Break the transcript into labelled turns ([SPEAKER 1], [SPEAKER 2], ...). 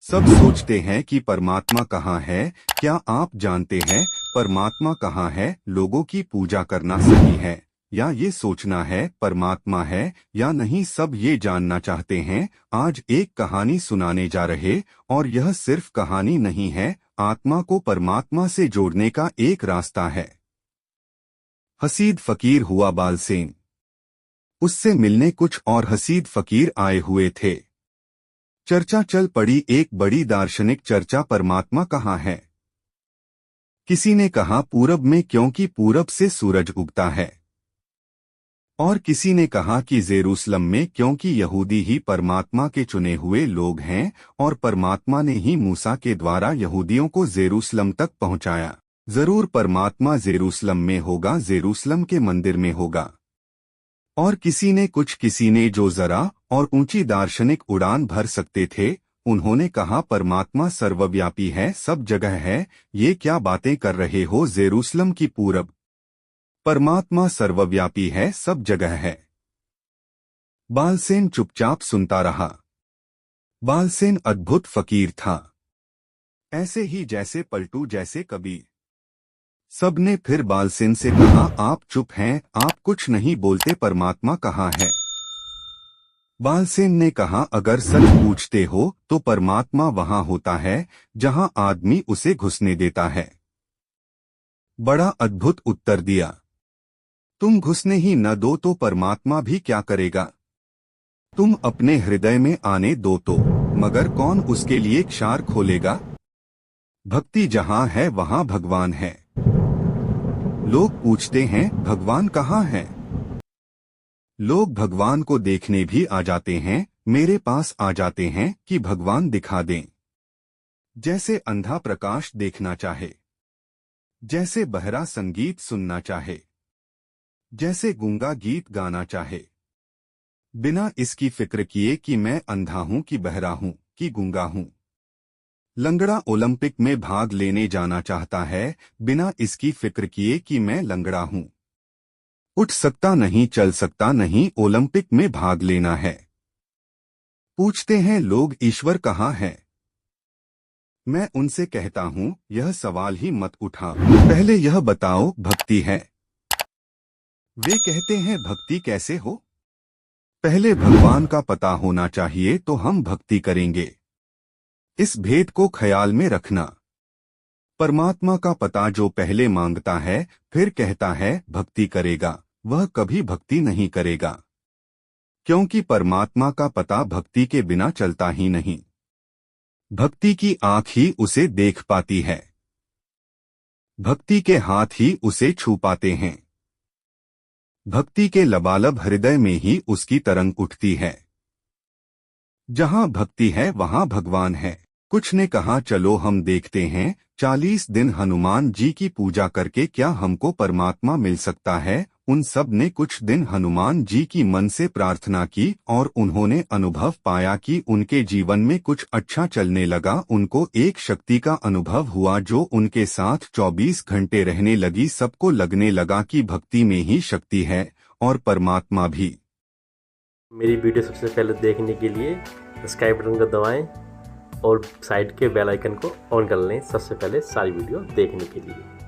[SPEAKER 1] सब सोचते हैं कि परमात्मा कहाँ है। क्या आप जानते हैं परमात्मा कहाँ है? लोगों की पूजा करना सही है या ये सोचना है परमात्मा है या नहीं, सब ये जानना चाहते हैं। आज एक कहानी सुनाने जा रहे, और यह सिर्फ कहानी नहीं है, आत्मा को परमात्मा से जोड़ने का एक रास्ता है। हसीद फकीर हुआ बालसेन। उससे मिलने कुछ और हसीद फकीर आए हुए थे। चर्चा चल पड़ी, एक बड़ी दार्शनिक चर्चा, परमात्मा कहाँ है। किसी ने कहा पूरब में, क्योंकि पूरब से सूरज उगता है। और किसी ने कहा कि जेरूसलम में, क्योंकि यहूदी ही परमात्मा के चुने हुए लोग हैं और परमात्मा ने ही मूसा के द्वारा यहूदियों को जेरूसलम तक पहुंचाया। जरूर परमात्मा जेरूसलम में होगा, जेरूसलम के मंदिर में होगा। और किसी ने जो जरा और ऊंची दार्शनिक उड़ान भर सकते थे, उन्होंने कहा परमात्मा सर्वव्यापी है, सब जगह है। ये क्या बातें कर रहे हो, जेरूसलम की पूरब? परमात्मा सर्वव्यापी है, सब जगह है। बालसेन चुपचाप सुनता रहा। बालसेन अद्भुत फकीर था, ऐसे ही जैसे पलटू, जैसे कबीर। सबने फिर बालसेन से कहा, आप चुप हैं, आप कुछ नहीं बोलते, परमात्मा कहाँ है? बालसेन ने कहा, अगर सच पूछते हो तो परमात्मा वहां होता है जहां आदमी उसे घुसने देता है। बड़ा अद्भुत उत्तर दिया। तुम घुसने ही न दो तो परमात्मा भी क्या करेगा? तुम अपने हृदय में आने दो तो, मगर कौन उसके लिए क्षार खोलेगा? भक्ति जहां है वहां भगवान है। लोग पूछते हैं भगवान कहाँ है? लोग भगवान को देखने भी आ जाते हैं, मेरे पास आ जाते हैं कि भगवान दिखा दें। जैसे अंधा प्रकाश देखना चाहे, जैसे बहरा संगीत सुनना चाहे, जैसे गूंगा गीत गाना चाहे, बिना इसकी फिक्र किए कि मैं अंधा हूं कि बहरा हूं कि गूंगा हूं। लंगड़ा ओलंपिक में भाग लेने जाना चाहता है, बिना इसकी फिक्र किए कि मैं लंगड़ा हूं। उठ सकता नहीं, चल सकता नहीं, ओलंपिक में भाग लेना है। पूछते हैं लोग ईश्वर कहाँ है? मैं उनसे कहता हूं, यह सवाल ही मत उठा, पहले यह बताओ भक्ति है। वे कहते हैं भक्ति कैसे हो? पहले भगवान का पता होना चाहिए तो हम भक्ति करेंगे। इस भेद को ख्याल में रखना। परमात्मा का पता जो पहले मांगता है फिर कहता है भक्ति करेगा, वह कभी भक्ति नहीं करेगा, क्योंकि परमात्मा का पता भक्ति के बिना चलता ही नहीं। भक्ति की आंख ही उसे देख पाती है, भक्ति के हाथ ही उसे छू पाते हैं, भक्ति के लबालब हृदय में ही उसकी तरंग उठती है। जहां भक्ति है वहां भगवान है। कुछ ने कहा चलो हम देखते हैं, 40 दिन हनुमान जी की पूजा करके क्या हमको परमात्मा मिल सकता है? उन सब ने कुछ दिन हनुमान जी की मन से प्रार्थना की और उन्होंने अनुभव पाया कि उनके जीवन में कुछ अच्छा चलने लगा। उनको एक शक्ति का अनुभव हुआ जो उनके साथ 24 घंटे रहने लगी। सबको लगने लगा कि भक्ति में ही शक्ति है और परमात्मा भी।
[SPEAKER 2] मेरी वीडियो सबसे पहले देखने के लिए सब्सक्राइब बटन को दबाएं और साइड के बेल आइकन को ऑन कर लें सबसे पहले सारी वीडियो देखने के लिए।